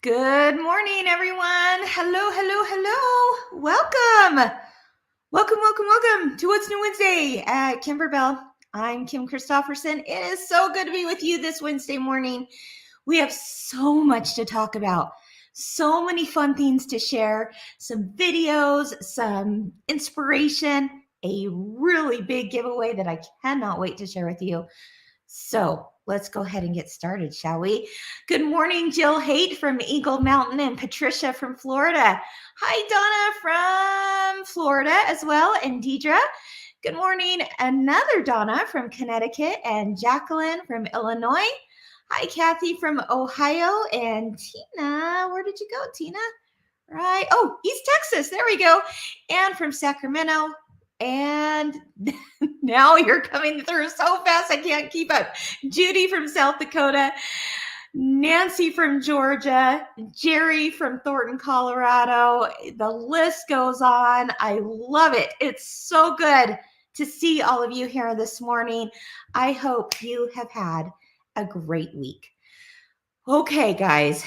Good morning, everyone. Hello, hello, hello. Welcome. Welcome to What's New Wednesday at Kimberbell. I'm Kim Christopherson. It is so good to be with you this Wednesday morning. We have so much to talk about, so many fun things to share, some videos, some inspiration, a really big giveaway that I cannot wait to share with you. So let's go ahead and get started, shall we? Good morning, Jill Haight from Eagle Mountain and Patricia from Florida. Hi, Donna from Florida as well, and Deidre. Good morning, another Donna from Connecticut and Jacqueline from Illinois. Hi, Kathy from Ohio and Tina. Where did you go, Tina? Right. Oh, East Texas. There we go. And from Sacramento. And now you're coming through so fast, I can't keep up. Judy from South Dakota, Nancy from Georgia, Jerry from Thornton, Colorado. The list goes on. I love it. It's so good to see all of you here this morning. I hope you have had a great week. Okay, guys,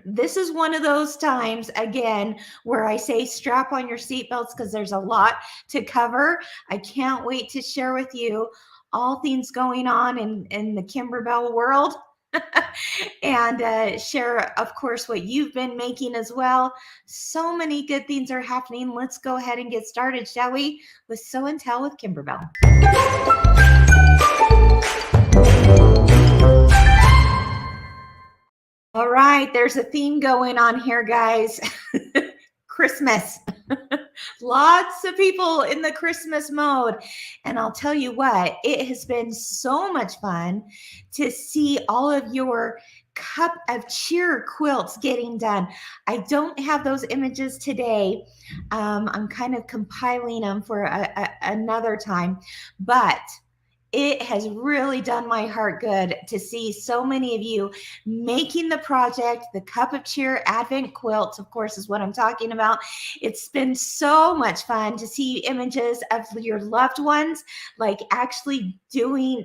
this is one of those times, again, where I say strap on your seatbelts because there's a lot to cover. I can't wait to share with you all things going on in the Kimberbell world and share, of course, what you've been making as well. So many good things are happening. Let's go ahead and get started, shall we, with Sew and Tell with Kimberbell. All right, there's a theme going on here, guys. Christmas. Lots of people in the Christmas mode. And I'll tell you what, it has been so much fun to see all of your cup of cheer quilts getting done. I don't have those images today. I'm kind of compiling them for another time, but it has really done my heart good to see so many of you making the project. The Cup of Cheer Advent quilt, of course, is what I'm talking about. It's been so much fun to see images of your loved ones, like actually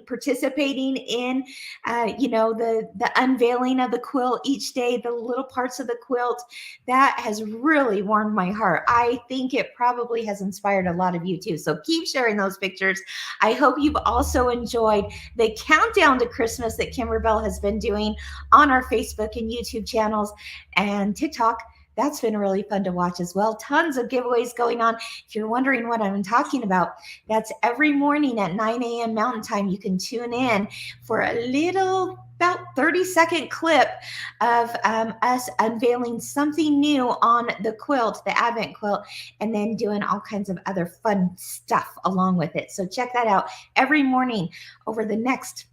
participating in, the unveiling of the quilt each day, the little parts of the quilt. That has really warmed my heart. I think it probably has inspired a lot of you too. So keep sharing those pictures. I hope you've also enjoyed the countdown to Christmas that Kimberbell has been doing on our Facebook and YouTube channels and TikTok. That's been really fun to watch as well. Tons of giveaways going on. If you're wondering what I'm talking about, that's every morning at 9 a.m. Mountain Time. You can tune in for a little about 30-second clip of us unveiling something new on the quilt, the Advent quilt, and then doing all kinds of other fun stuff along with it. So check that out every morning over the next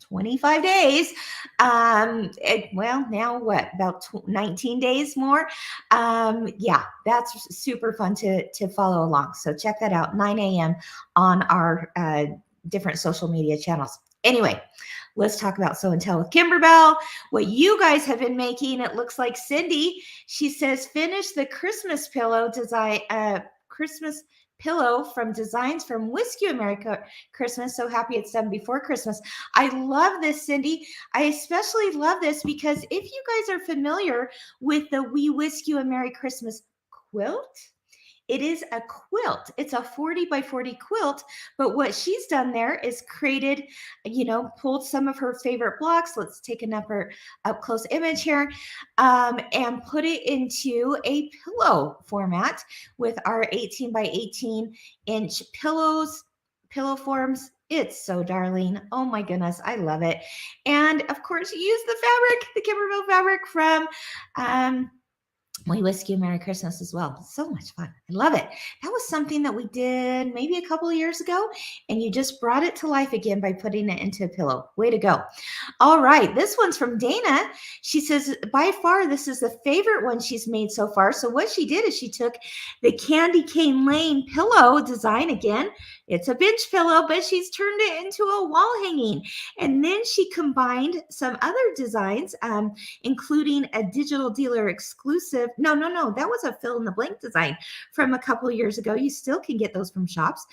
25 days. Now what? About 19 days more. Yeah, that's super fun to follow along. So check that out, 9 a.m. on our different social media channels. Anyway, let's talk about Sew and Tell with Kimberbell. What you guys have been making. It looks like Cindy, she says, finish the Christmas pillow design, Christmas pillow from Designs from Whiskey America Christmas. So happy it's done before Christmas. I love this, Cindy. I especially love this because if you guys are familiar with the We Whisk You a Merry Christmas quilt, it is a quilt. It's a 40 by 40 quilt, but what she's done there is created, pulled some of her favorite blocks. Let's take an up close image here, and put it into a pillow format with our 18 by 18 inch pillow forms. It's so darling. Oh my goodness, I love it. And of course, you use the fabric, the Kimberbell fabric from We Whisk You Merry Christmas as well. So much fun. I love it. That was something that we did maybe a couple of years ago, and you just brought it to life again by putting it into a pillow. Way to go. All right. This one's from Dana. She says, by far, this is the favorite one she's made so far. So what she did is she took the Candy Cane Lane pillow design again. It's a bench pillow, but she's turned it into a wall hanging. And then she combined some other designs, including a digital dealer exclusive. No, that was a fill in the blank design from a couple of years ago. You still can get those from shops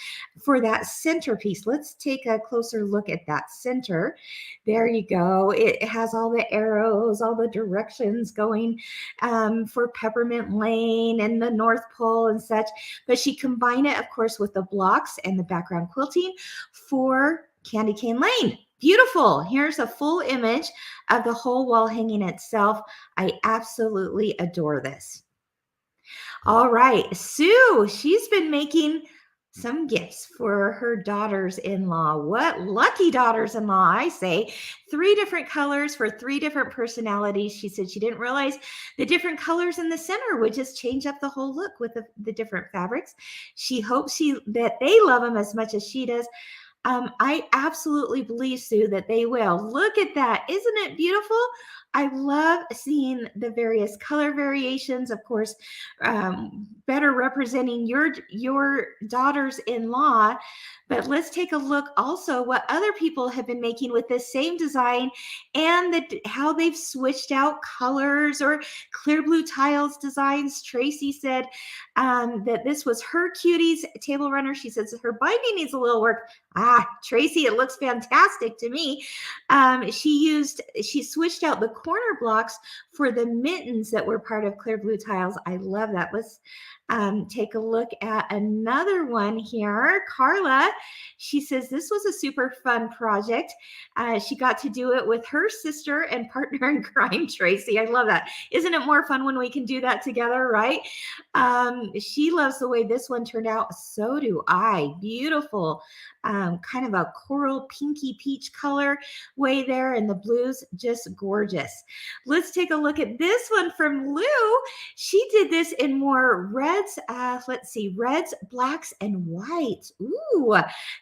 for that centerpiece. Let's take a closer look at that center. There you go. It has all the arrows, all the directions going for Peppermint Lane and the North Pole and such. But she combined it, of course, with the blocks and the background quilting for Candy Cane Lane. Beautiful. Here's a full image of the whole wall hanging itself. I absolutely adore this. All right, Sue, she's been making some gifts for her daughters-in-law. What lucky daughters-in-law, I say. 3 different colors for 3 different personalities. She said she didn't realize the different colors in the center would just change up the whole look with the different fabrics. She hopes that they love them as much as she does. I absolutely believe, Sue, that they will. Look at that. Isn't it beautiful? I love seeing the various color variations, of course, better representing your daughters-in-law. But let's take a look also what other people have been making with this same design and how they've switched out colors or clear blue tiles designs. Tracy said that this was her Cuties table runner. She says her binding needs a little work. Tracy, it looks fantastic to me. She switched out the corner blocks for the mittens that were part of clear blue tiles. I love that. Let's take a look at another one here. Carla, she says this was a super fun project. She got to do it with her sister and partner in crime, Tracy. I love that. Isn't it more fun when we can do that together, right? She loves the way this one turned out. So do I. Beautiful. Kind of a coral pinky peach color way there, and the blues just gorgeous. Let's take a look at this one from Lou. She did this in more reds. Let's see, reds, blacks, and whites. Ooh,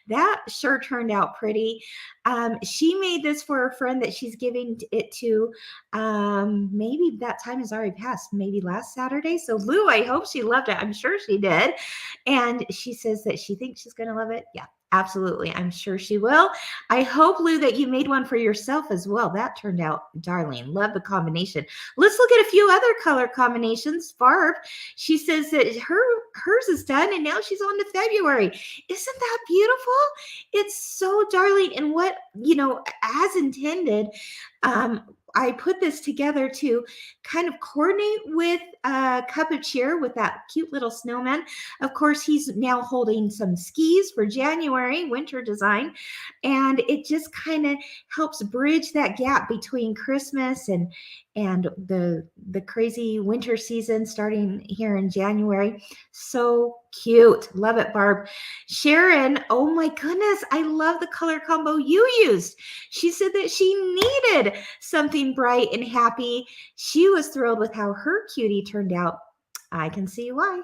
that sure turned out pretty. She made this for a friend that she's giving it to. Maybe that time has already passed, maybe last Saturday. So Lou, I hope she loved it. I'm sure she did. And she says that she thinks she's going to love it. Yeah. Absolutely. I'm sure she will. I hope, Lou, that you made one for yourself as well. That turned out darling. Love the combination. Let's look at a few other color combinations. Barb, she says that hers is done and now she's on to February. Isn't that beautiful? It's so darling. And what, as intended, I put this together to kind of coordinate with Cup of Cheer with that cute little snowman. Of course, he's now holding some skis for January, winter design. And it just kind of helps bridge that gap between Christmas and the crazy winter season starting here in January. So cute. Love it, Barb. Sharon, oh my goodness, I love the color combo you used. She said that she needed something bright and happy. She was thrilled with how her cutie turned out. I can see why.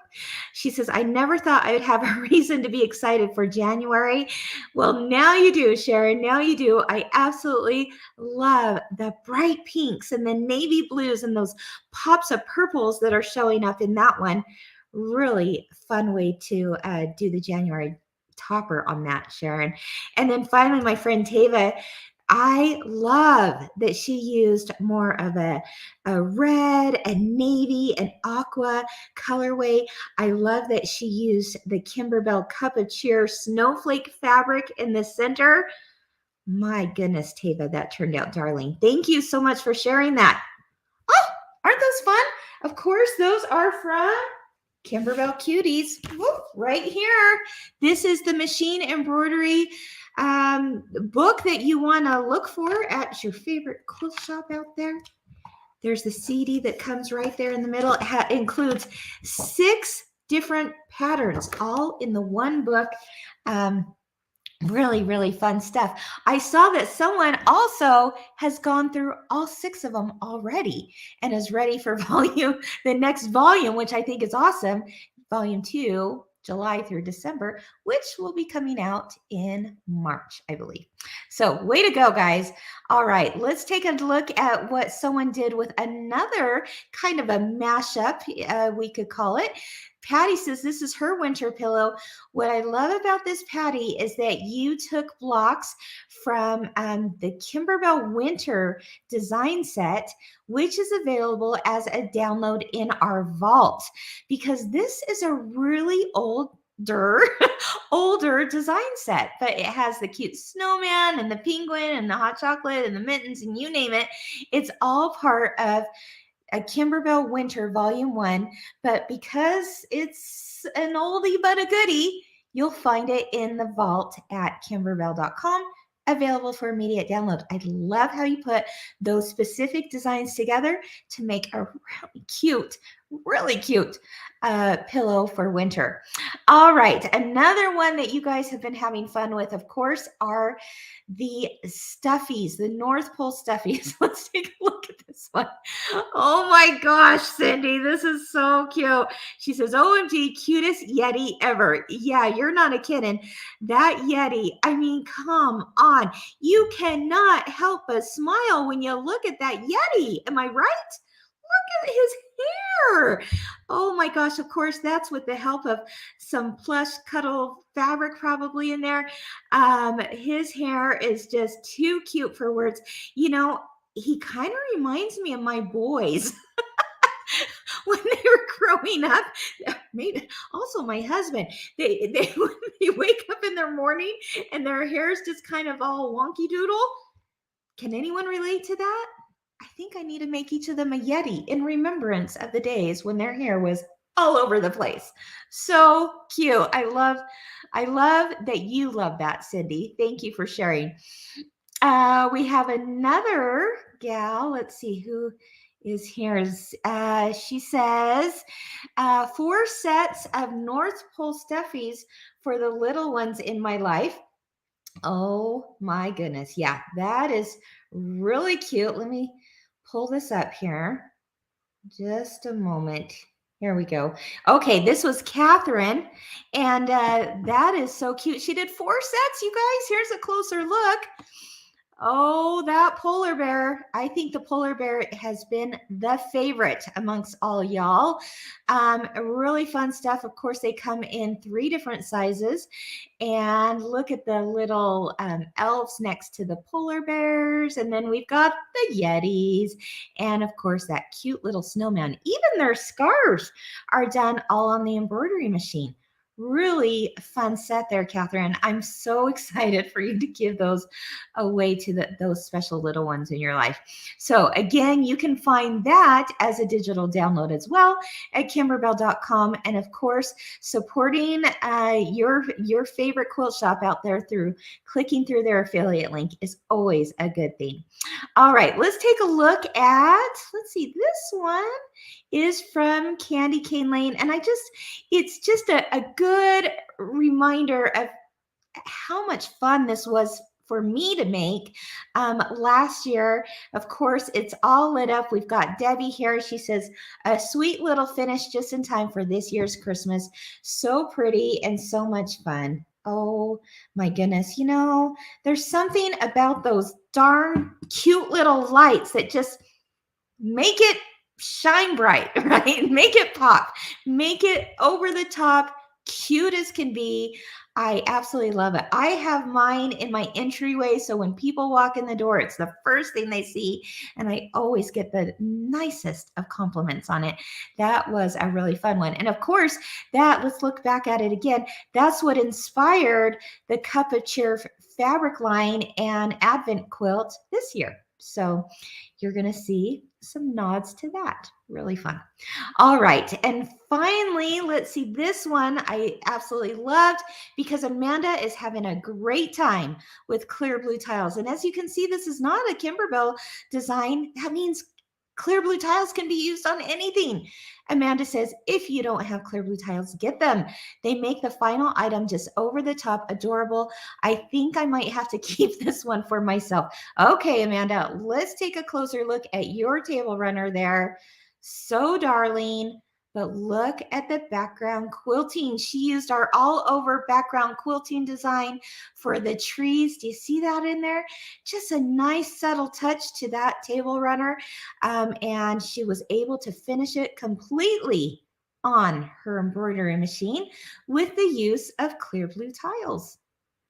She says, I never thought I would have a reason to be excited for January. Well, now you do, Sharon. Now you do. I absolutely love the bright pinks and the navy blues and those pops of purples that are showing up in that one. Really fun way to do the January topper on that, Sharon. And then finally, my friend Tava, I love that she used more of a red and navy and aqua colorway. I love that she used the Kimberbell Cup of Cheer snowflake fabric in the center. My goodness, Tava, that turned out darling. Thank you so much for sharing that. Oh, aren't those fun? Of course, those are from Kimberbell Cuties. Whoop, right here. This is the machine embroidery book that you want to look for at your favorite quilt shop out there. There's the CD that comes right there in the middle. It includes 6 different patterns, all in the one book. Really, really fun stuff. I saw that someone also has gone through all 6 of them already and is ready for the next volume, which I think is awesome. Volume 2, July through December, which will be coming out in March, I believe. So way to go, guys. All right, let's take a look at what someone did with another kind of a mashup, we could call it. Patty says this is her winter pillow. What I love about this, Patty, is that you took blocks from the Kimberbell Winter Design Set, which is available as a download in our vault, because this is a really older design set, but it has the cute snowman and the penguin and the hot chocolate and the mittens and you name it. It's all part of a Kimberbell Winter Volume 1, but because it's an oldie but a goodie, you'll find it in the vault at kimberbell.com, available for immediate download. I love how you put those specific designs together to make a really cute pillow for winter. All right, another one that you guys have been having fun with, of course, are the Stuffies, the North Pole Stuffies. Let's take a look at this one. Oh my gosh, Cindy, this is so cute. She says, OMG, cutest Yeti ever. Yeah, you're not a kidding. That Yeti, I mean, come on. You cannot help but smile when you look at that Yeti. Am I right? Look at his hair. Oh my gosh, of course, that's with the help of some plush cuddle fabric probably in there. His hair is just too cute for words. You know, he kind of reminds me of my boys when they were growing up. Maybe also my husband. They when they wake up in their morning and their hair is just kind of all wonky doodle. Can anyone relate to that? I think I need to make each of them a Yeti in remembrance of the days when their hair was all over the place. So cute. I love that you love that, Cindy. Thank you for sharing. We have another gal. Let's see who is here. She says 4 sets of North Pole Stuffies for the little ones in my life. Oh my goodness. Yeah, that is really cute. Let me pull this up here. Just a moment. Here we go. Okay, this was Catherine, and that is so cute. She did 4 sets, you guys. Here's a closer look. Oh, that polar bear. I think the polar bear has been the favorite amongst all y'all. Really fun stuff. Of course, they come in 3 different sizes. And look at the little elves next to the polar bears. And then we've got the Yetis. And of course, that cute little snowman. Even their scarves are done all on the embroidery machine. Really fun set there, Catherine. I'm so excited for you to give those away to those special little ones in your life. So again, you can find that as a digital download as well at kimberbell.com. And of course, supporting your favorite quilt shop out there through clicking through their affiliate link is always a good thing. All right, let's take a look at, let's see, this one is from Candy Cane Lane. And it's just a good reminder of how much fun this was for me to make last year. Of course, it's all lit up. We've got Debbie here. She says, a sweet little finish just in time for this year's Christmas. So pretty and so much fun. Oh my goodness. You know, there's something about those darn cute little lights that just make it shine bright, right? Make it pop, make it over the top, cute as can be. I absolutely love it. I have mine in my entryway, so when people walk in the door, it's the first thing they see, and I always get the nicest of compliments on it. That was a really fun one. And of course, let's look back at it again. That's what inspired the Cup of Cheer fabric line and Advent quilt this year. So you're going to see some nods to that. Really fun. All right. And finally, let's see, this one I absolutely loved because Amanda is having a great time with clear blue tiles. And as you can see, this is not a Kimberbell design. That means clear blue tiles can be used on anything. Amanda says, if you don't have clear blue tiles, get them. They make the final item just over the top adorable. I think I might have to keep this one for myself. Okay, Amanda, let's take a closer look at your table runner there. So darling. But look at the background quilting. She used our all over background quilting design for the trees. Do you see that in there? Just a nice subtle touch to that table runner. And she was able to finish it completely on her embroidery machine with the use of clear blue tiles.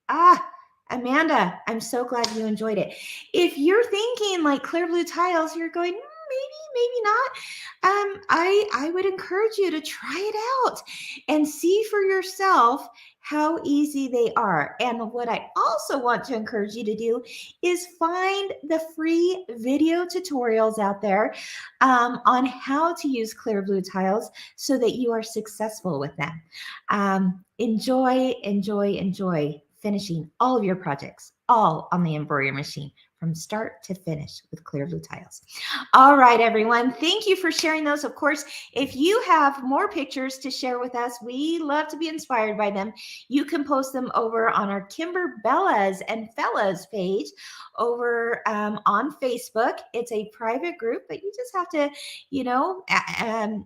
Ah, Amanda, I'm so glad you enjoyed it. If you're thinking like clear blue tiles, you're going, maybe not. I would encourage you to try it out and see for yourself how easy they are. And what I also want to encourage you to do is find the free video tutorials out there on how to use clear blue tiles so that you are successful with them. Enjoy finishing all of your projects, all on the embroidery machine from start to finish with clear blue tiles. All right, everyone. Thank you for sharing those. Of course, if you have more pictures to share with us, we love to be inspired by them. You can post them over on our Kimberbellas and Fellas page over on Facebook. It's a private group, but you just have to,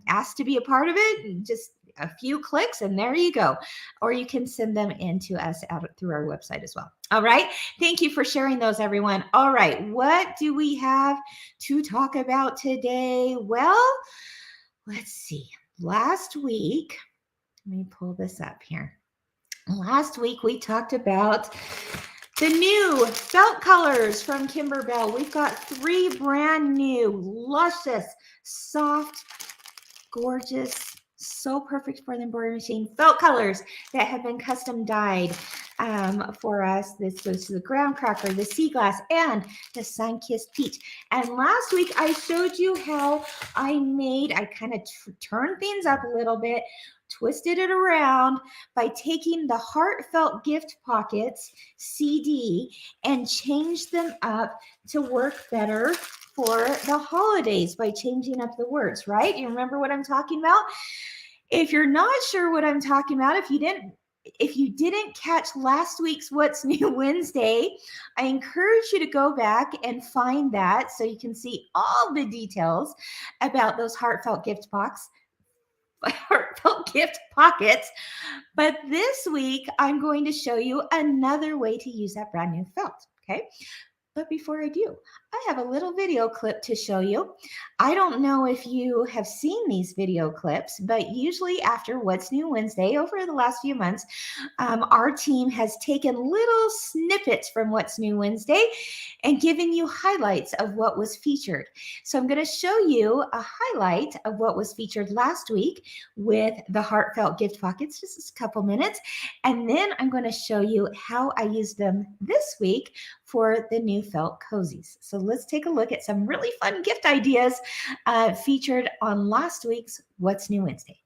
ask to be a part of it. Just a few clicks and there you go. Or you can send them in to us out through our website as well. All right. Thank you for sharing those, everyone. All right. What do we have to talk about today? Well, let's see. Last week, let me pull this up here. Last week, we talked about the new felt colors from Kimberbell. We've got 3 brand new, luscious, soft, gorgeous, so perfect for the embroidery machine felt colors that have been custom dyed for us. This goes to the graham cracker, the sea glass, and the sun-kissed peach. And last week I showed you how I kind of turned things up a little bit, twisted it around by taking the Heartfelt Gift Pockets CD and changed them up to work better for the holidays by changing up the words, right? You remember what I'm talking about? If you're not sure what I'm talking about, if you didn't catch last week's What's New Wednesday, I encourage you to go back and find that so you can see all the details about those heartfelt gift pockets. But this week, I'm going to show you another way to use that brand new felt, okay? But before I do, I have a little video clip to show you. I don't know if you have seen these video clips, but usually after What's New Wednesday, over the last few months, our team has taken little snippets from What's New Wednesday and given you highlights of what was featured. So I'm going to show you a highlight of what was featured last week with the Heartfelt Gift Pockets, just a couple minutes. And then I'm going to show you how I used them this week for the new felt cozies. So let's take a look at some really fun gift ideas featured on last week's What's New Wednesday.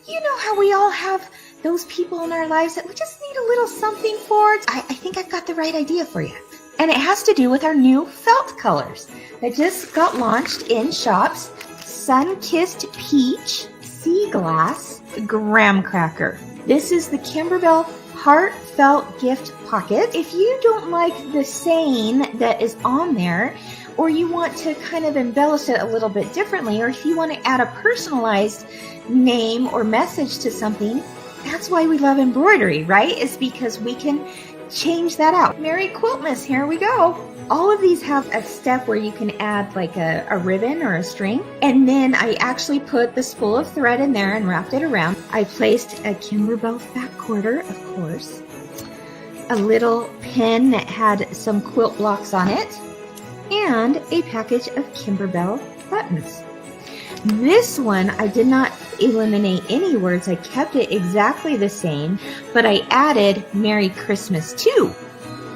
You know how we all have those people in our lives that we just need a little something for? I think I've got the right idea for you. And it has to do with our new felt colors that just got launched in shops. Sun-Kissed Peach, Sea Glass, Graham Cracker. This is the Kimberbell Heartfelt Gift Pocket. If you don't like the saying that is on there, or you want to kind of embellish it a little bit differently, or if you want to add a personalized name or message to something, that's why we love embroidery, right? It's because we can change that out. Merry Quiltmas, here we go. All of these have a step where you can add like a ribbon or a string. And then I actually put the spool of thread in there and wrapped it around. I placed a Kimberbell fat quarter, of course, a little pin that had some quilt blocks on it, and a package of Kimberbell buttons. This one, I did not eliminate any words. I kept it exactly the same, but I added Merry Christmas too.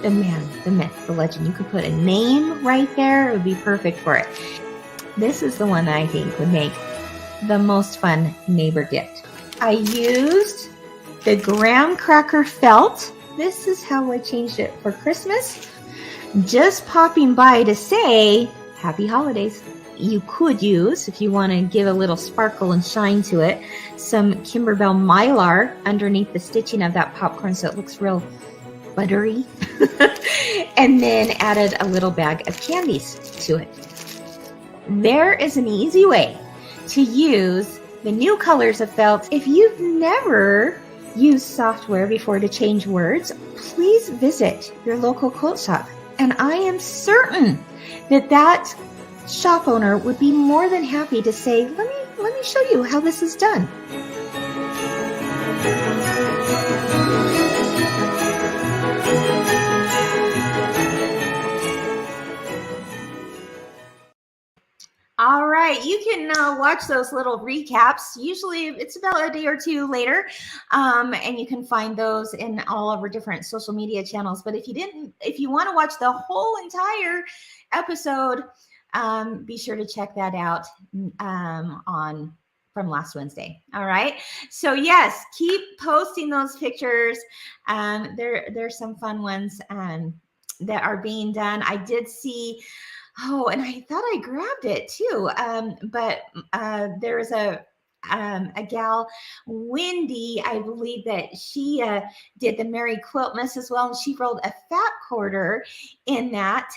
The man, the myth, the legend. You could put a name right there. It would be perfect for it. This is the one that I think would make the most fun neighbor gift. I used the graham cracker felt. This is how I changed it for Christmas. Just popping by to say happy holidays. You could use, if you want to give a little sparkle and shine to it, some Kimberbell Mylar underneath the stitching of that popcorn so it looks real buttery. And then added a little bag of candies to it. There is an easy way to use the new colors of felt. If you've never used software before to change words, please visit your local quilt shop And I am certain that that shop owner would be more than happy to say, let me show you how this is done. All right, you can watch those little recaps. Usually it's about a day or two later, and you can find those in all of our different social media channels. But if you want to watch the whole entire episode, be sure to check that out on from last Wednesday. All right. So yes, keep posting those pictures. There's some fun ones that are being done. I did see. Oh, and I thought I grabbed it too. But there's a gal, Wendy, I believe that she did the Merry Quiltmas as well, and she rolled a fat quarter in that.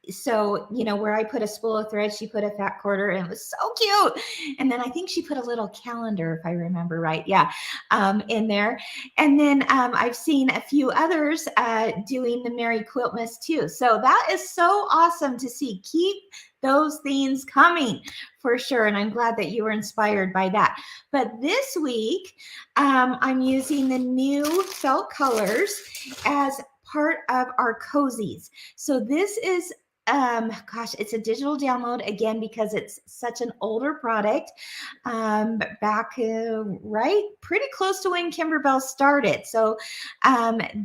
So, where I put a spool of thread, she put a fat quarter, and it was so cute. And then I think she put a little calendar, if I remember right. Yeah, in there. And then I've seen a few others doing the Merry Quiltmas too. So that is so awesome to see. Keep those things coming for sure. And I'm glad that you were inspired by that. But this week, I'm using the new felt colors as part of our Cozies. So this is, it's a digital download again, because it's such an older product, back right pretty close to when Kimberbell started. So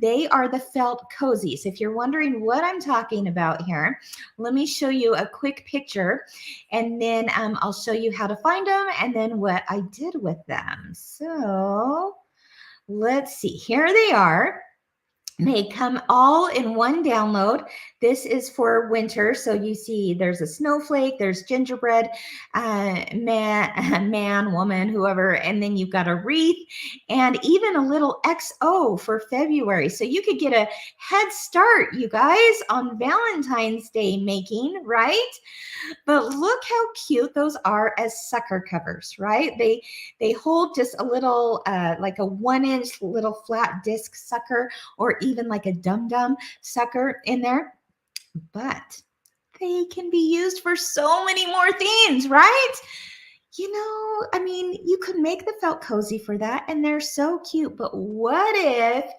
they are the felt Cozies. If you're wondering what I'm talking about here, let me show you a quick picture, and then I'll show you how to find them and then what I did with them. So let's see, here they are. They come all in one download. This is for winter. So you see there's a snowflake, there's gingerbread, man, woman, whoever, and then you've got a wreath and even a little XO for February. So you could get a head start, you guys, on Valentine's Day making, right? But look how cute those are as sucker covers, right? They hold just a little, like a 1-inch little flat disc sucker, or even like a dum-dum sucker in there. But they can be used for so many more things, right? You could make the felt cozy for that, and they're so cute. But what if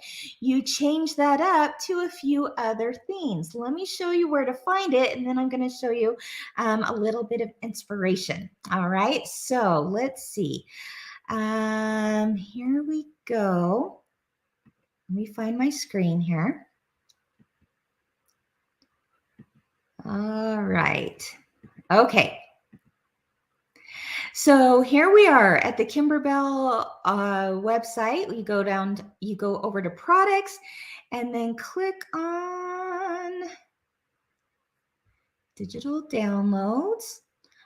you change that up to a few other things? Let me show you where to find it, and then I'm going to show you a little bit of inspiration. All right, so let's see. Here we go. Let me find my screen here. All right. Okay. So here we are at the Kimberbell website. You go over to products and then click on digital downloads.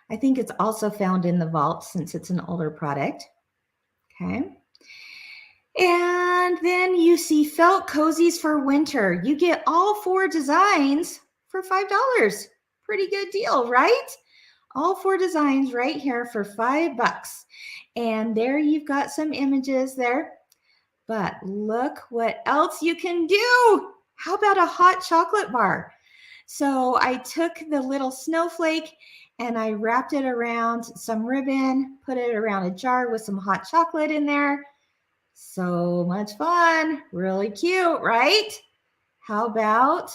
I think it's also found in the vault since it's an older product. Okay. And then you see felt cozies for winter. You get all 4 designs for $5. Pretty good deal, right? All 4 designs right here for $5. And there you've got some images there. But look what else you can do. How about a hot chocolate bar? So I took the little snowflake and I wrapped it around some ribbon, put it around a jar with some hot chocolate in there. So much fun. Really cute, right? How about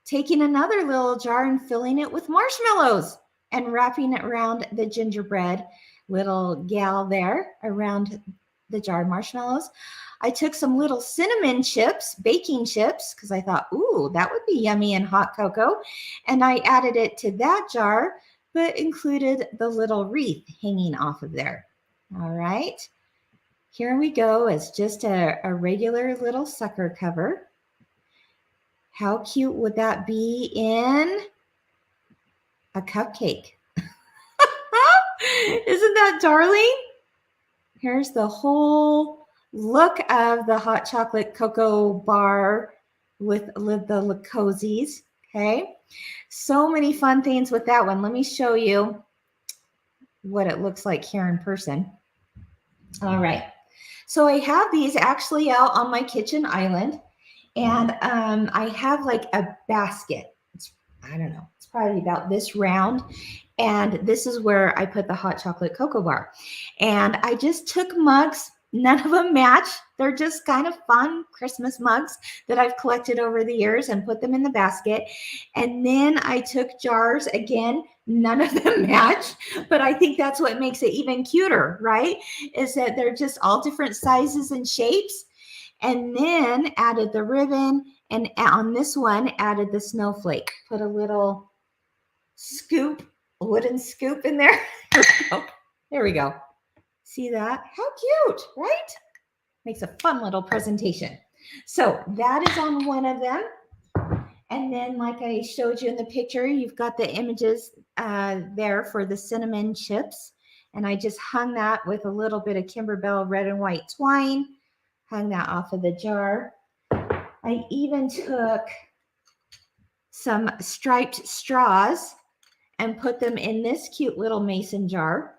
taking another little jar and filling it with marshmallows and wrapping it around the gingerbread little gal there around the jar of marshmallows. I took some little cinnamon chips, baking chips, because I thought, ooh, that would be yummy in hot cocoa. And I added it to that jar, but included the little wreath hanging off of there. All right. Here we go. It's just a regular little sucker cover. How cute would that be in a cupcake? Isn't that darling? Here's the whole look of the hot chocolate cocoa bar with the Cozies. Okay. So many fun things with that one. Let me show you what it looks like here in person. All right. So I have these actually out on my kitchen island, And I have like a basket. I don't know, it's probably about this round. And this is where I put the hot chocolate cocoa bar. And I just took mugs. None of them match. They're just kind of fun Christmas mugs that I've collected over the years and put them in the basket. And then I took jars again. None of them match, but I think that's what makes it even cuter, right? Is that they're just all different sizes and shapes. And then added the ribbon, and on this one added the snowflake. Put a little scoop, a wooden scoop in there. There we go. See that? How cute, right? Makes a fun little presentation. So that is on one of them. And then, like I showed you in the picture, you've got the images there for the cinnamon chips. And I just hung that with a little bit of Kimberbell red and white twine, hung that off of the jar. I even took some striped straws and put them in this cute little mason jar,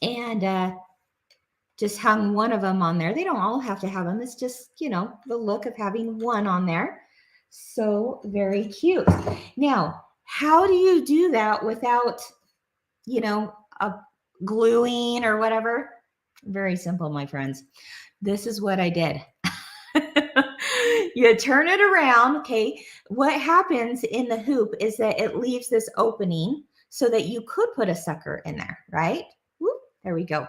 and just hung one of them on there. They don't all have to have them. It's just, you know, the look of having one on there. So very cute. Now, how do you do that without, you know, gluing or whatever? Very simple, my friends. This is what I did. You turn it around. Okay. What happens in the hoop is that it leaves this opening so that you could put a sucker in there, right? Whoop, there we go.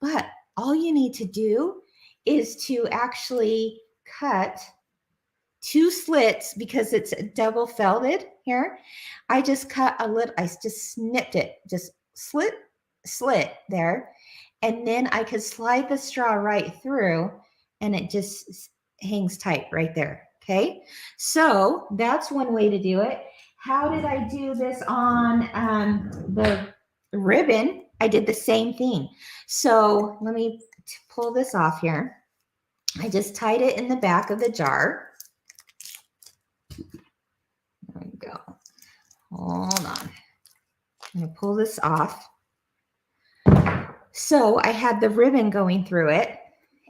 But all you need to do is to actually cut two slits because it's double felted here. I just cut a little, I just snipped it, just slit there. And then I could slide the straw right through and it just hangs tight right there. Okay. So that's one way to do it. How did I do this on the ribbon? I did the same thing. So let me pull this off here. I just tied it in the back of the jar. There we go. Hold on. I'm going to pull this off. So I had the ribbon going through it.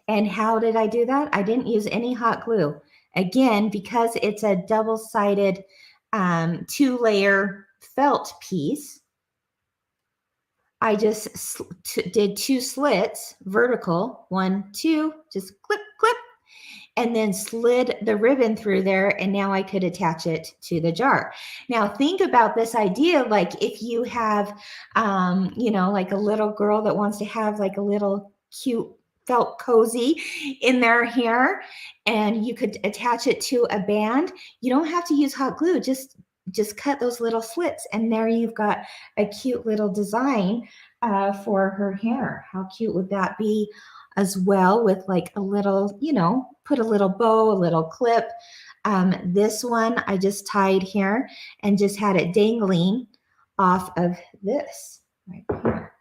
And how did I do that? I didn't use any hot glue. Again, because it's a double-sided 2-layer felt piece, I just did 2 slits, vertical, 1, 2, just clip, clip, and then slid the ribbon through there, and now I could attach it to the jar. Now think about this idea, like if you have, you know, like a little girl that wants to have like a little cute felt cozy in their hair, and you could attach it to a band. You don't have to use hot glue, just cut those little slits, and there you've got a cute little design for her hair. How cute would that be? As well, with like a little, you know, put a little bow, a little clip. This one I just tied here and just had it dangling off of this right here.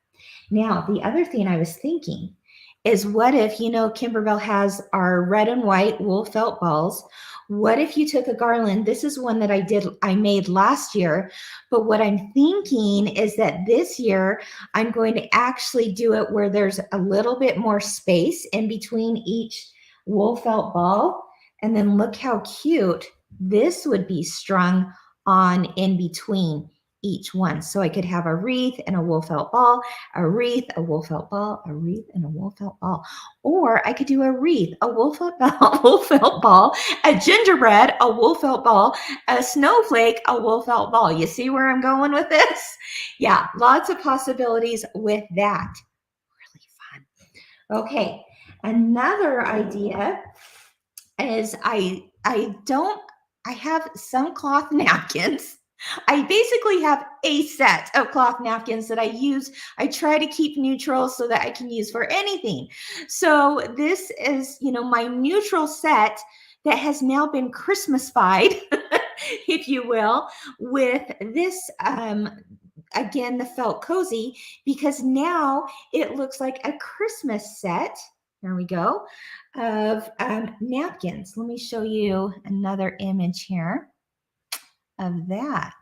Now, the other thing I was thinking is, what if, you know, Kimberbell has our red and white wool felt balls. What if you took a garland? This is one that I made last year, but what I'm thinking is that this year I'm going to actually do it where there's a little bit more space in between each wool felt ball. And then look how cute this would be strung on in between each one. So I could have a wreath and a wool felt ball, a wreath, a wool felt ball, a wreath, and a wool felt ball. Or I could do a wreath, a wool felt ball, a gingerbread, a wool felt ball, a snowflake, a wool felt ball. You see where I'm going with this? Yeah, lots of possibilities with that. Really fun. Okay, another idea is I have some cloth napkins. I basically have a set of cloth napkins that I use. I try to keep neutral so that I can use for anything. So this is, you know, my neutral set that has now been Christmasified, if you will, with this, again, the felt cozy, because now it looks like a Christmas set. There we go, of napkins. Let me show you another image here of that.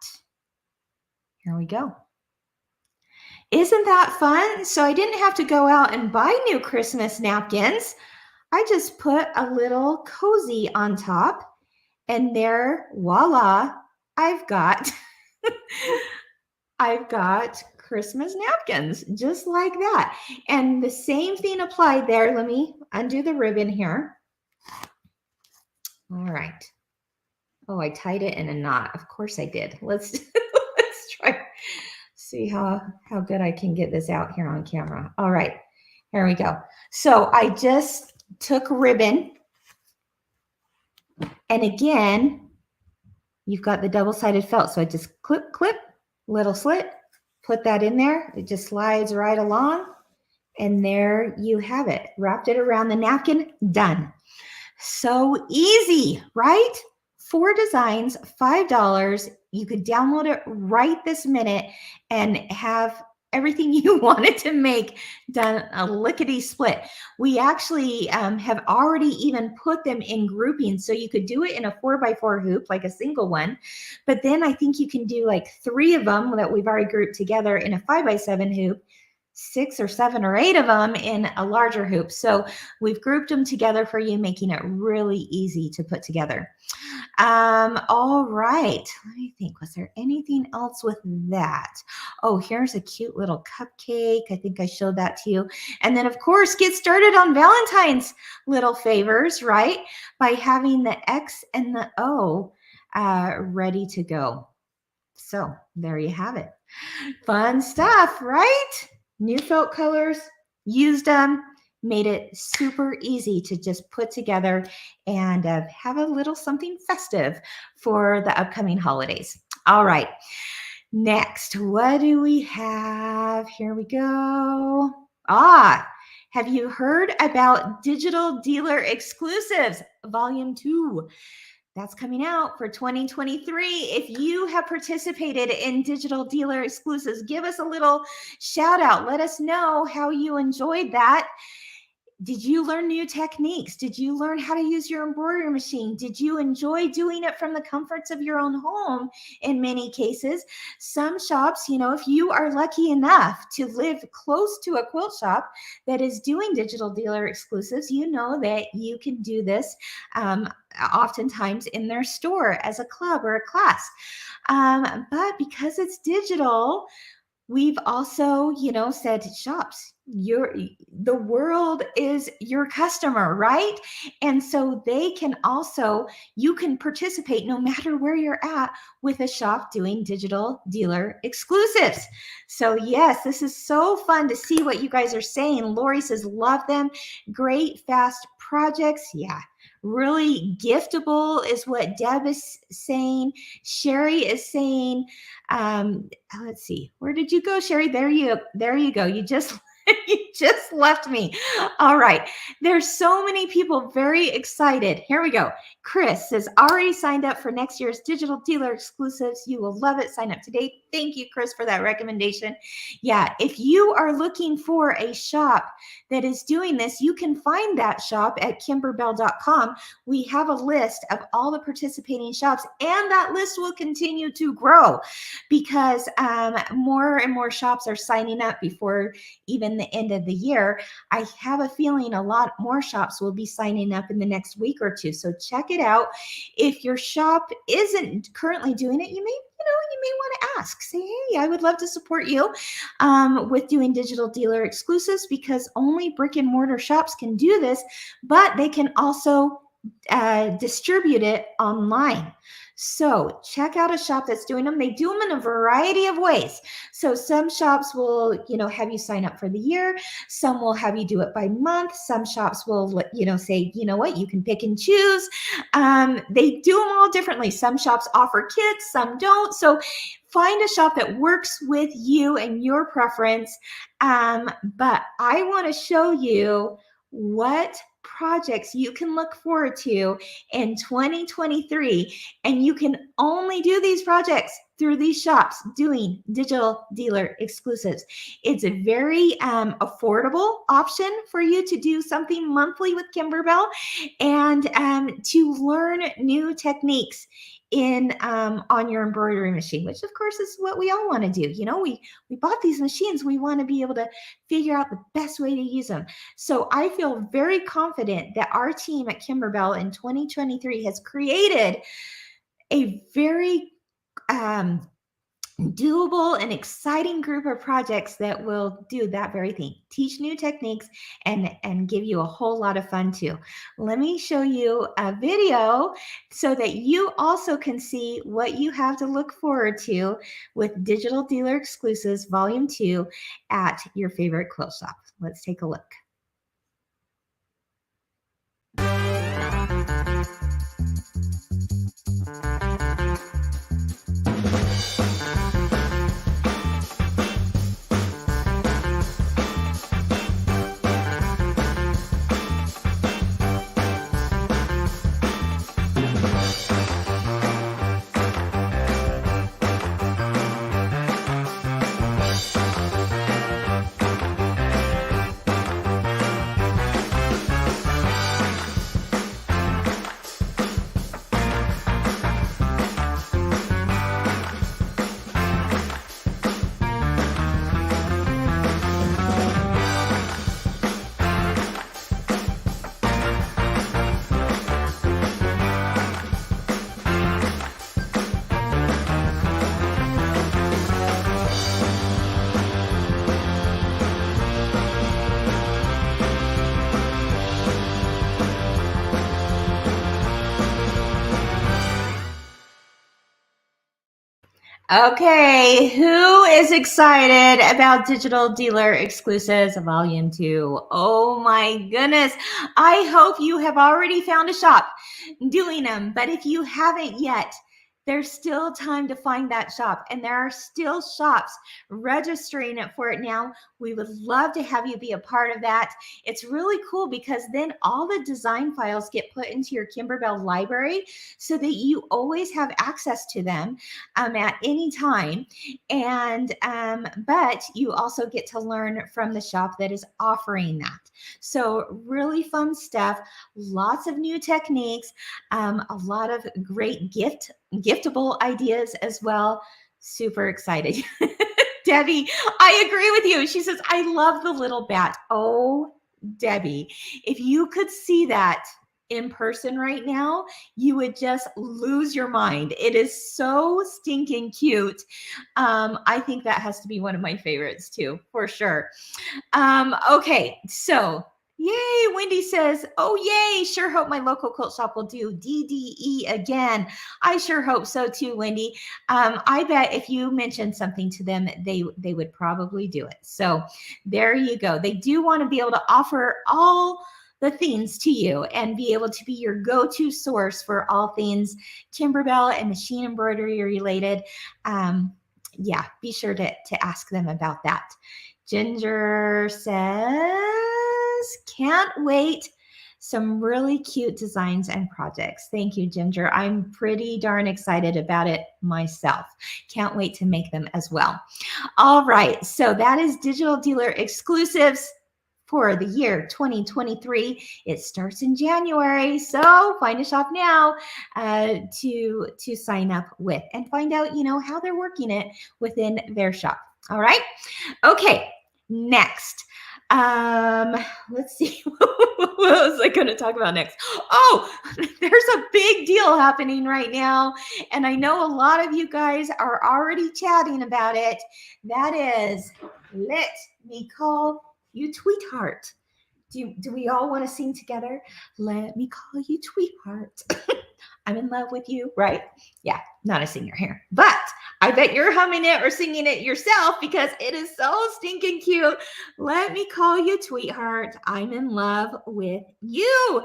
Here we go. Isn't that fun? So I didn't have to go out and buy new Christmas napkins. I just put a little cozy on top, and there, voila, I've got I've got Christmas napkins just like that. And the same thing applied there. Let me undo the ribbon here. All right. Oh, I tied it in a knot. Of course I did. Let's try see how good I can get this out here on camera. All right. Here we go. So I just took ribbon, and again, you've got the double-sided felt. So I just clip, little slit, put that in there. It just slides right along. And there you have it. Wrapped it around the napkin, done. So easy, right? 4 designs, $5. You could download it right this minute and have everything you wanted to make done a lickety split. We actually have already even put them in groupings. So you could do it in a 4x4 hoop, like a single one. But then I think you can do like 3 of them that we've already grouped together in a 5x7 hoop, 6 or 7 or 8 of them in a larger hoop. So we've grouped them together for you, making it really easy to put together. All right. Let me think. Was there anything else with that? Oh, here's a cute little cupcake. I think I showed that to you. And then, of course, get started on Valentine's little favors, right? By having the X and the O ready to go. So there you have it. Fun stuff, right? New felt colors, used them, made it super easy to just put together and have a little something festive for the upcoming holidays. All right, next, what do we have? Here we go. Have you heard about Digital Dealer Exclusives Volume 2? That's coming out for 2023. If you have participated in Digital Dealer Exclusives, give us a little shout out. Let us know how you enjoyed that. Did you learn new techniques? Did you learn how to use your embroidery machine? Did you enjoy doing it from the comforts of your own home in many cases? Some shops, if you are lucky enough to live close to a quilt shop that is doing Digital Dealer Exclusives, you know that you can do this oftentimes in their store as a club or a class. But because it's digital, we've also, said shops, the world is your customer, right? And so you can participate no matter where you're at with a shop doing Digital Dealer Exclusives. So yes, this is so fun to see what you guys are saying. Lori says, love them. Great, fast projects. Yeah. Really giftable is what Deb is saying. Sherry is saying, let's see, where did you go, Sherry? There you go. You just left me. All right. There's so many people very excited. Here we go. Chris says, already signed up for next year's Digital Dealer Exclusives. You will love it. Sign up today. Thank you, Chris, for that recommendation. Yeah, if you are looking for a shop that is doing this, you can find that shop at kimberbell.com. We have a list of all the participating shops, and that list will continue to grow because more and more shops are signing up before even the end of the year. I have a feeling a lot more shops will be signing up in the next week or two. So check it out. If your shop isn't currently doing it, you may want to ask. Say, hey, I would love to support you with doing Digital Dealer Exclusives, because only brick and mortar shops can do this, but they can also distribute it online. So check out a shop that's doing them. They do them in a variety of ways. So some shops will, have you sign up for the year. Some will have you do it by month. Some shops will, say, you know what, you can pick and choose. They do them all differently. Some shops offer kits, some don't. So find a shop that works with you and your preference. But I want to show you what projects you can look forward to in 2023, and you can only do these projects through these shops doing digital dealer exclusives. It's a very affordable option for you to do something monthly with Kimberbell and to learn new techniques in on your embroidery machine, which of course is what we all want to do. You know, we bought these machines, we want to be able to figure out the best way to use them. So I feel very confident that our team at Kimberbell in 2023 has created a very doable and exciting group of projects that will do that very thing, teach new techniques and give you a whole lot of fun too. Let me show you a video so that you also can see what you have to look forward to with Digital Dealer Exclusives Volume 2 at your favorite quilt shop. Let's take a look. Okay, who is excited about Digital Dealer Exclusives Volume 2? Oh my goodness. I hope you have already found a shop doing them, but if you haven't yet, there's still time to find that shop, and there are still shops registering it for it now. We would love to have you be a part of that. It's really cool because then all the design files get put into your Kimberbell library so that you always have access to them at any time. And but you also get to learn from the shop that is offering that. So really fun stuff, lots of new techniques, a lot of great giftable ideas as well. Super excited. Debbie, I agree with you. She says, I love the little bat. Oh, Debbie, if you could see that in person right now, you would just lose your mind. It is so stinking cute. I think that has to be one of my favorites too, for sure. Okay, so yay, Wendy says, oh yay, sure hope my local quilt shop will do DDE again. I sure hope so too, Wendy. I bet if you mentioned something to them, they would probably do it. So there you go. They do want to be able to offer all the things to you and be able to be your go-to source for all things Kimberbell and machine embroidery related. Yeah, be sure to ask them about that. Ginger says, can't wait. Some really cute designs and projects. Thank you, Ginger. I'm pretty darn excited about it myself. Can't wait to make them as well. All right, so that is Digital Dealer Exclusives for the year 2023. It starts in January, so find a shop now to sign up with and find out, you know, how they're working it within their shop. All right. Okay. Next, let's see. What was I going to talk about next? Oh, there's a big deal happening right now, and I know a lot of you guys are already chatting about it. That is, let me call you Tweetheart. Do we all want to sing together? Let me call you Tweetheart. I'm in love with you, right? Yeah, not a singer here, but I bet you're humming it or singing it yourself because it is so stinking cute. Let me call you Tweetheart. I'm in love with you.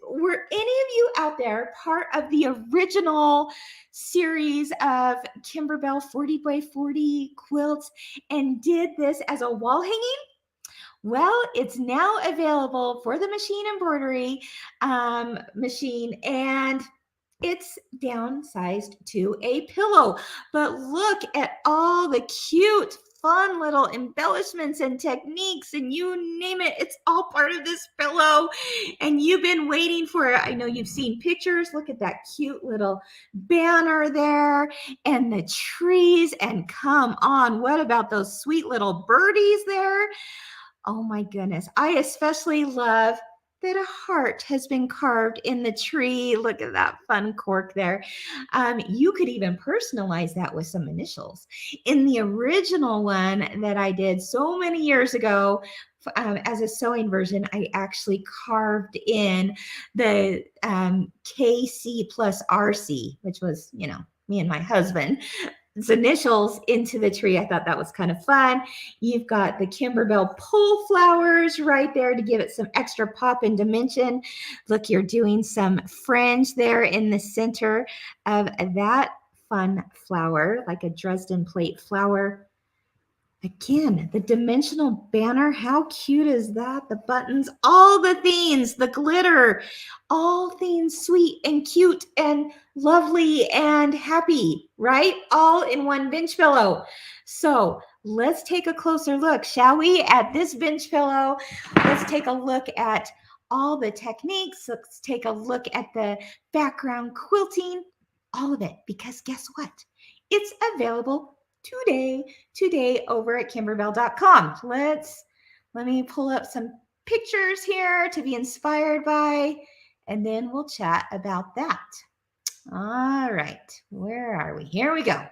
Were any of you out there part of the original series of Kimberbell 40 by 40 quilts and did this as a wall hanging? Well, it's now available for the machine embroidery machine, and it's downsized to a pillow. But look at all the cute, fun little embellishments and techniques, and you name it, it's all part of this pillow. And you've been waiting for it. I know you've seen pictures. Look at that cute little banner there and the trees. And come on, what about those sweet little birdies there? Oh my goodness. I especially love that a heart has been carved in the tree. Look at that fun cork there. You could even personalize that with some initials. In the original one that I did so many years ago, as a sewing version, I actually carved in the KC plus RC, which was, me and my husband initials into the tree. I thought that was kind of fun. You've got the Kimberbell pole flowers right there to give it some extra pop and dimension. Look, you're doing some fringe there in the center of that fun flower, like a Dresden plate flower. Again, the dimensional banner, how cute is that? The buttons, all the themes, the glitter, all things sweet and cute and lovely and happy, right? All in one bench pillow. So let's take a closer look, shall we, at this bench pillow? Let's take a look at all the techniques. Let's take a look at the background quilting, all of it, because guess what? It's available today over at kimberbell.com. Let me pull up some pictures here to be inspired by, and then we'll chat about that. All right, where are we? Here we go.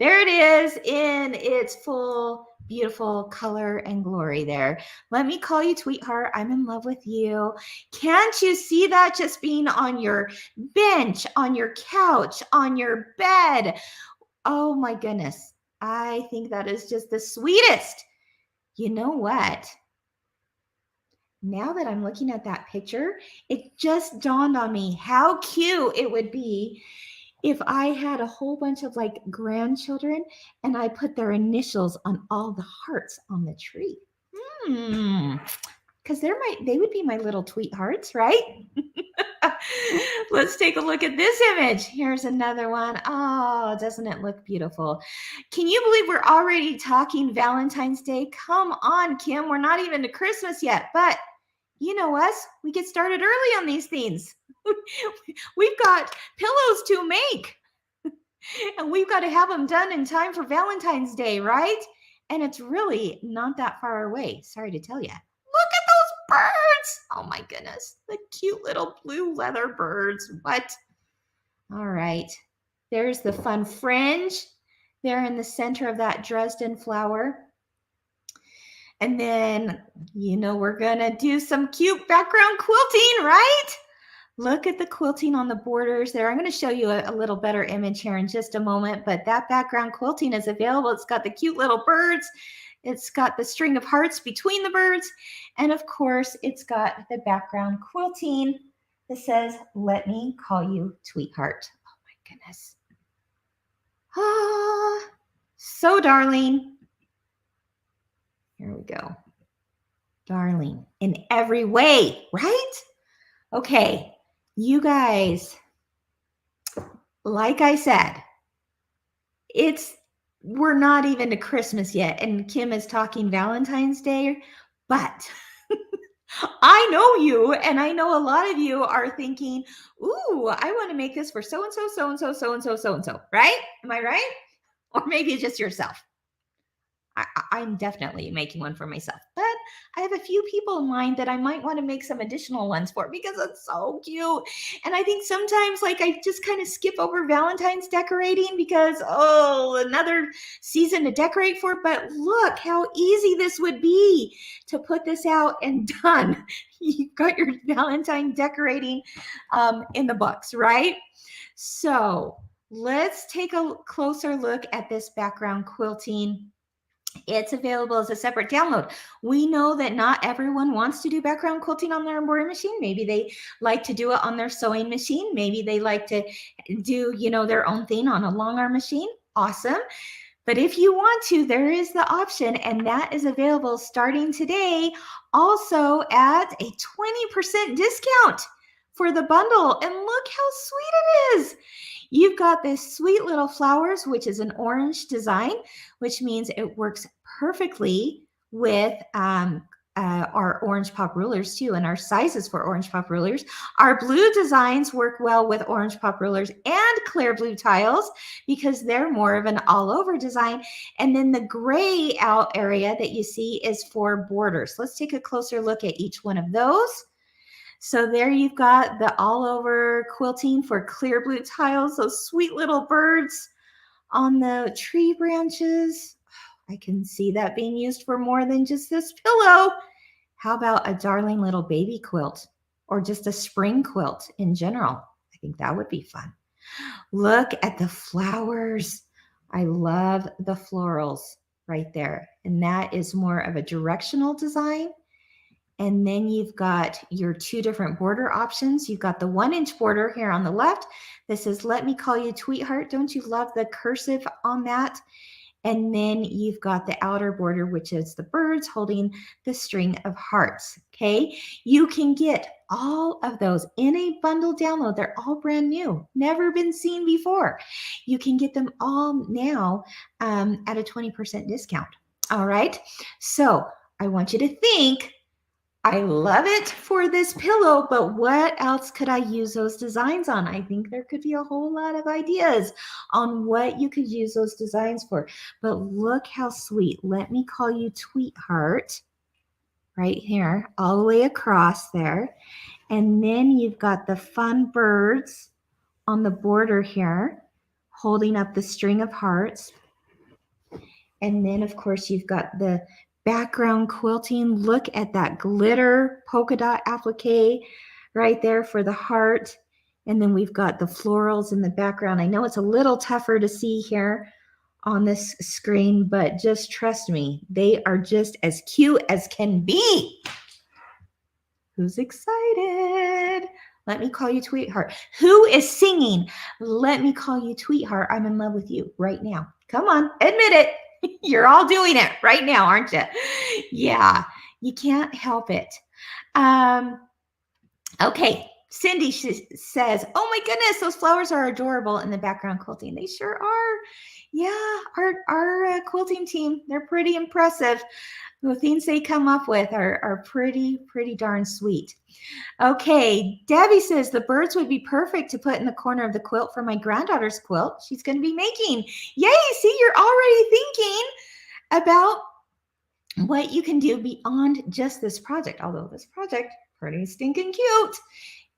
There it is in its full, beautiful color and glory there. Let me call you Tweetheart. I'm in love with you. Can't you see that just being on your bench, on your couch, on your bed? Oh my goodness. I think that is just the sweetest. You know what? Now that I'm looking at that picture, it just dawned on me how cute it would be if I had a whole bunch of like grandchildren and I put their initials on all the hearts on the tree. Because they would be my little Tweethearts, right? Let's take a look at this image. Here's another one. Oh, doesn't it look beautiful? Can you believe we're already talking Valentine's Day? Come on, Kim. We're not even to Christmas yet, but you know us. We get started early on these things. We've got pillows to make, and we've got to have them done in time for Valentine's Day, right? And it's really not that far away. Sorry to tell you. Look at those birds. Oh my goodness. The cute little blue leather birds. What? All right. There's the fun fringe there in the center of that Dresden flower. And then, we're going to do some cute background quilting, right? Look at the quilting on the borders there. I'm going to show you a little better image here in just a moment, but that background quilting is available. It's got the cute little birds. It's got the string of hearts between the birds. And of course, it's got the background quilting that says, "Let me call you Tweetheart." Oh my goodness. Ah, so darling. Here we go. Darling in every way, right? Okay, you guys, like I said, we're not even to Christmas yet, and Kim is talking Valentine's Day, but I know you, and I know a lot of you are thinking, ooh, I want to make this for so-and-so, so-and-so, so-and-so, so-and-so, right? Am I right? Or maybe it's just yourself. I'm definitely making one for myself, but I have a few people in mind that I might want to make some additional ones for because it's so cute. And I think sometimes I just kind of skip over Valentine's decorating because, another season to decorate for. But look how easy this would be to put this out and done. You've got your Valentine decorating in the books, right? So let's take a closer look at this background quilting. It's available as a separate download. We know that not everyone wants to do background quilting on their embroidery machine. Maybe they like to do it on their sewing machine. Maybe they like to do, their own thing on a long arm machine. Awesome. But if you want to, there is the option, and that is available starting today, also at a 20% discount for the bundle. And look how sweet it is. You've got this sweet little flowers, which is an orange design, which means it works perfectly with our orange pop rulers too, and our sizes for orange pop rulers. Our blue designs work well with orange pop rulers and clear blue tiles because they're more of an all over design. And then the gray out area that you see is for borders. Let's take a closer look at each one of those. So there you've got the all over quilting for clear blue tiles, those sweet little birds on the tree branches. I can see that being used for more than just this pillow. How about a darling little baby quilt or just a spring quilt in general? I think that would be fun. Look at the flowers. I love the florals right there. And that is more of a directional design. And then you've got your two different border options. You've got the 1-inch border here on the left. This is Let Me Call You Tweetheart. Don't you love the cursive on that? And then you've got the outer border, which is the birds holding the string of hearts. Okay, you can get all of those in a bundle download. They're all brand new, never been seen before. You can get them all now at a 20% discount. All right, so I want you to think, I love it for this pillow, but what else could I use those designs on? I think there could be a whole lot of ideas on what you could use those designs for. But look how sweet. Let Me Call You Tweetheart right here, all the way across there. And then you've got the fun birds on the border here, holding up the string of hearts. And then, of course, you've got the background quilting. Look at that glitter polka dot applique right there for the heart. And then we've got the florals in the background. I know it's a little tougher to see here on this screen, but just trust me, they are just as cute as can be. Who's excited? Let Me Call You Tweetheart. Who is singing Let Me Call You Tweetheart? I'm in love with you right now. Come on, admit it. You're all doing it right now, aren't you? Yeah, you can't help it. Okay, Cindy says, oh my goodness, those flowers are adorable in the background quilting. They sure are. Yeah, our quilting team, they're pretty impressive. The things they come up with are pretty darn sweet. Okay, Debbie says the birds would be perfect to put in the corner of the quilt for my granddaughter's quilt she's going to be making. Yay, see, you're already thinking about what you can do beyond just this project, although this project pretty stinking cute.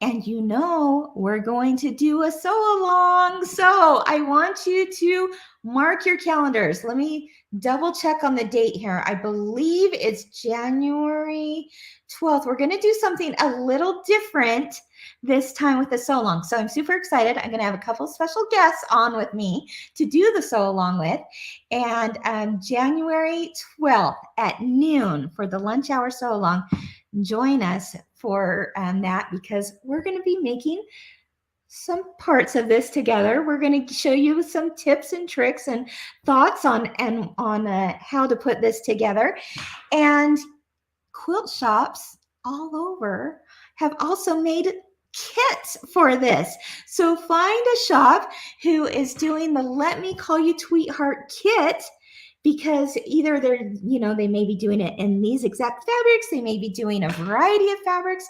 And you know, we're going to do a sew along. So I want you to mark your calendars. Let me double check on the date here. I believe it's January 12th. We're going to do something a little different this time with the sew along. So I'm super excited. I'm going to have a couple special guests on with me to do the sew along with. And January 12th at noon for the lunch hour sew along, join us for that, because we're going to be making some parts of this together. We're going to show you some tips and tricks and thoughts on how to put this together. And quilt shops all over have also made kits for this. So find a shop who is doing the Let Me Call You Tweetheart kit, because either they may be doing it in these exact fabrics, they may be doing a variety of fabrics.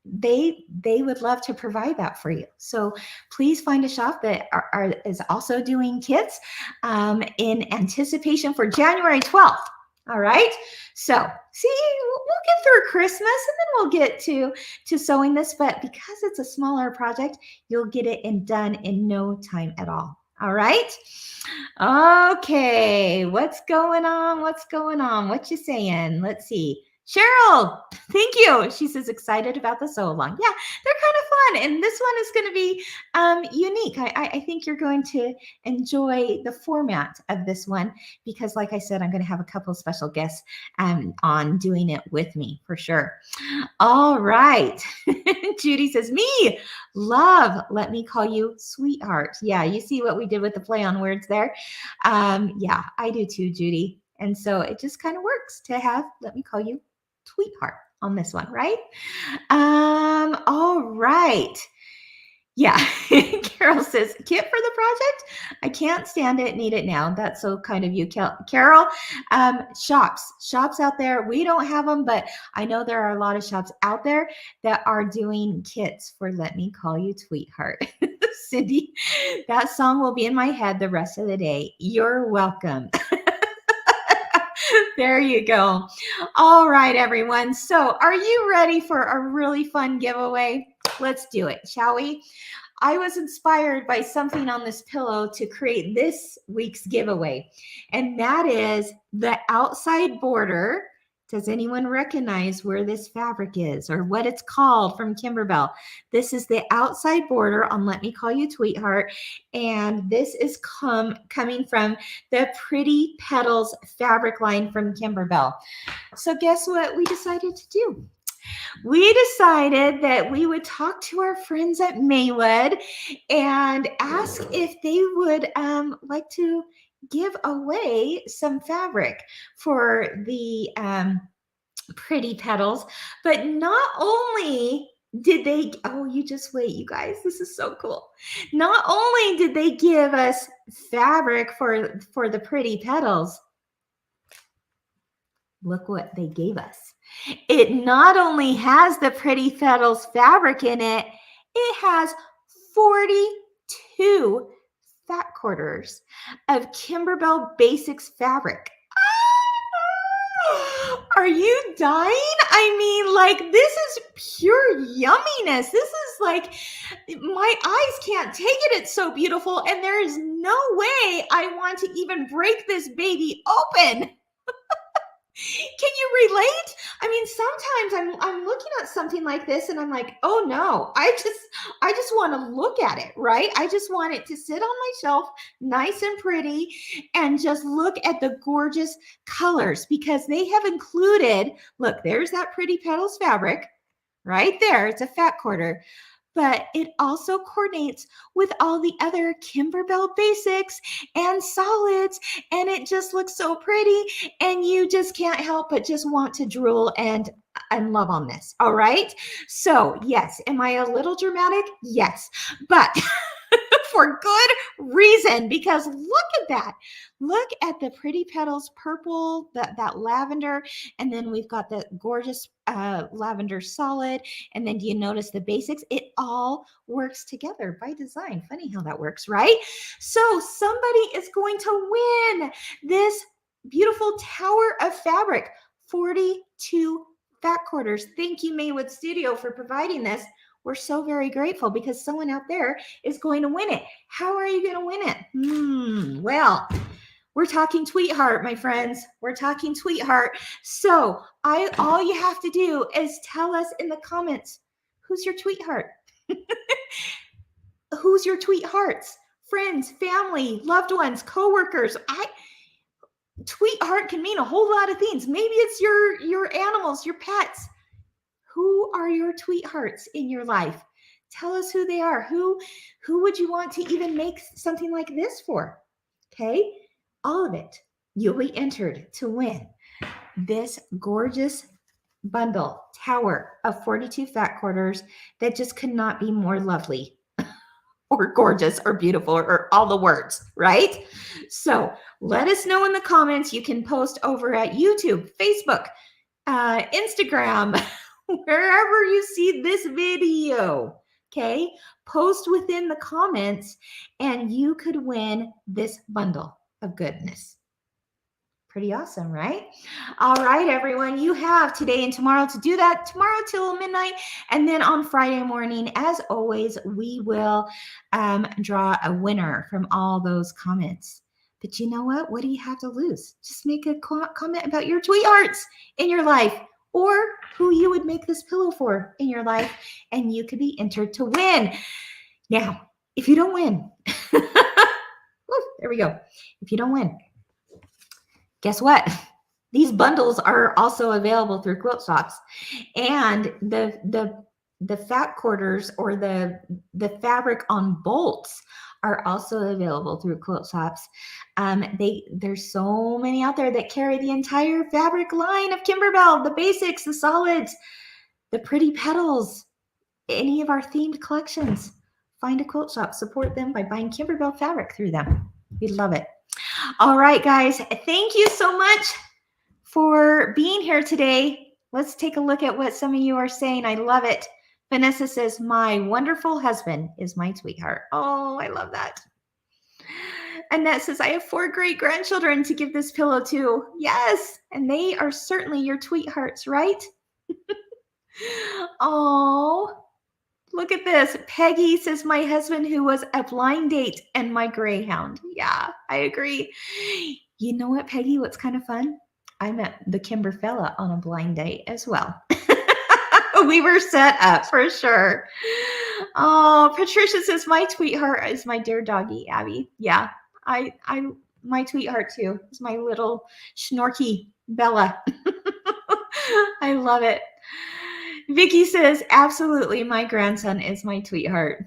They would love to provide that for you. So please find a shop that is also doing kits in anticipation for January 12th. All right. So see, we'll get through Christmas and then we'll get to sewing this, but because it's a smaller project, you'll get it done in no time at all. All right. Okay. What's going on? What you saying? Let's see. Cheryl, thank you. She says excited about the sew along. Yeah, they're kind of fun. And this one is going to be unique. I think you're going to enjoy the format of this one because, like I said, I'm going to have a couple of special guests on doing it with me for sure. All right. Judy says, me, love, Let Me Call You Sweetheart. Yeah, you see what we did with the play on words there? Yeah, I do too, Judy. And so it just kind of works to have Let Me Call You Tweetheart on this one, right? All right. Yeah. Carol says, kit for the project? I can't stand it. Need it now. That's so kind of you, Carol. Shops out there. We don't have them, but I know there are a lot of shops out there that are doing kits for Let Me Call You Tweetheart. Cindy, that song will be in my head the rest of the day. You're welcome. There you go. All right, everyone. So are you ready for a really fun giveaway? Let's do it, shall we? I was inspired by something on this pillow to create this week's giveaway, and that is the outside border. Does anyone recognize where this fabric is or what it's called from Kimberbell? This is the outside border on Let Me Call You Tweetheart, and this is coming from the Pretty Petals fabric line from Kimberbell. So guess what we decided to do? We decided that we would talk to our friends at Maywood and ask if they would like to give away some fabric for the Pretty Petals. But not only did they, oh, you just wait, you guys, this is so cool. Not only did they give us fabric for the Pretty Petals, look what they gave us. It not only has the Pretty Petals fabric in it, it has 42 fat quarters of Kimberbell Basics fabric. Are you dying? I mean, like, this is pure yumminess. This is like, my eyes can't take it. It's so beautiful. And there is no way I want to even break this baby open. Can you relate? I mean, sometimes I'm looking at something like this and I'm like, oh no, I just want to look at it, right? I just want it to sit on my shelf, nice and pretty, and just look at the gorgeous colors because they have included, look, there's that Pretty Petals fabric right there. It's a fat quarter. But it also coordinates with all the other Kimberbell Basics and solids, and it just looks so pretty, and you just can't help but just want to drool and love on this, all right? So, yes, am I a little dramatic? Yes, but for good reason, because look at that. Look at the Pretty Petals purple, that lavender, and then we've got the gorgeous lavender solid, and then do you notice the basics? It all works together by design. Funny how that works, right? So somebody is going to win this beautiful tower of fabric, 42 fat quarters. Thank you, Maywood Studio, for providing this. We're so very grateful because someone out there is going to win it. How are you going to win it? Well, we're talking Tweetheart, my friends. We're talking Tweetheart. So all you have to do is tell us in the comments, who's your Tweetheart? Who's your Tweethearts? Friends, family, loved ones, coworkers. Tweetheart can mean a whole lot of things. Maybe it's your animals, your pets. Who are your Tweethearts in your life? Tell us who they are. Who would you want to even make something like this for? Okay, all of it. You'll be entered to win this gorgeous bundle tower of 42 fat quarters that just could not be more lovely or gorgeous or beautiful or all the words, right? So let us know in the comments. You can post over at YouTube, Facebook, Instagram, wherever you see this video, okay? Post within the comments and you could win this bundle of goodness. Pretty awesome, right? All right, everyone, you have today and tomorrow to do that. Tomorrow till midnight, and then on Friday morning, as always, we will draw a winner from all those comments. But you know what? What do you have to lose? Just make a comment about your Tweethearts in your life, or who you would make this pillow for in your life, and you could be entered to win. Now, if you don't win, there we go. If you don't win, guess what? These bundles are also available through quilt shops, and the fat quarters or the fabric on bolts are also available through quilt shops. There's so many out there that carry the entire fabric line of Kimberbell, the basics, the solids, the pretty petals, any of our themed collections. Find a quilt shop, support them by buying Kimberbell fabric through them. We'd love it. All right, guys, thank you so much for being here today. Let's take a look at what some of you are saying. I love it. Vanessa says, my wonderful husband is my sweetheart. Oh, I love that. Annette says, I have 4 great grandchildren to give this pillow to. Yes, and they are certainly your sweethearts, right? Oh, look at this. Peggy says, my husband who was a blind date and my greyhound. Yeah, I agree. You know what, Peggy, what's kind of fun? I met the Kimber fella on a blind date as well. We were set up for sure. Oh, Patricia says, my sweetheart is my dear doggy, Abby. Yeah, my sweetheart too. It's my little Schnorky Bella. I love it. Vicky says, absolutely, my grandson is my sweetheart.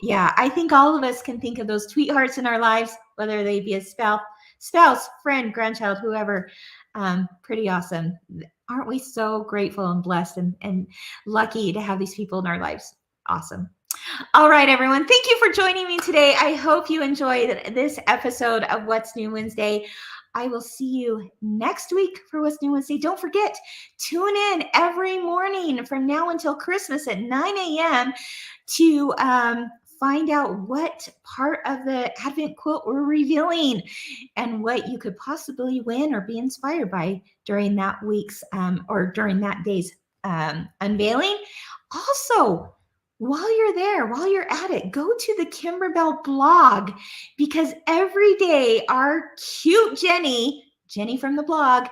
Yeah, I think all of us can think of those sweethearts in our lives, whether they be a spouse, friend, grandchild, whoever. Pretty awesome. Aren't we so grateful and blessed and lucky to have these people in our lives? Awesome. All right, everyone. Thank you for joining me today. I hope you enjoyed this episode of What's New Wednesday. I will see you next week for What's New Wednesday. Don't forget, tune in every morning from now until Christmas at 9 a.m. to find out what part of the Advent quilt we're revealing and what you could possibly win or be inspired by during that week's or during that day's unveiling. Also, while you're there, while you're at it, go to the Kimberbell blog, because every day our cute Jenny from the blog,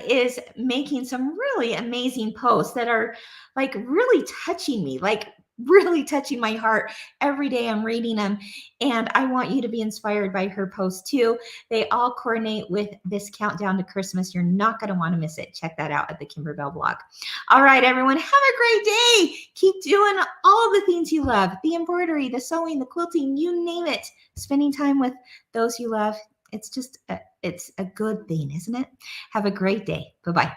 is making some really amazing posts that are like really touching me, like really touching my heart. Every day I'm reading them, and I want you to be inspired by her posts too. They all coordinate with this countdown to Christmas. You're not going to want to miss it. Check that out at the Kimberbell blog. All right, everyone, have a great day. Keep doing all the things you love, the embroidery, the sewing, the quilting, you name it. Spending time with those you love. It's just, it's a good thing, isn't it? Have a great day. Bye-bye.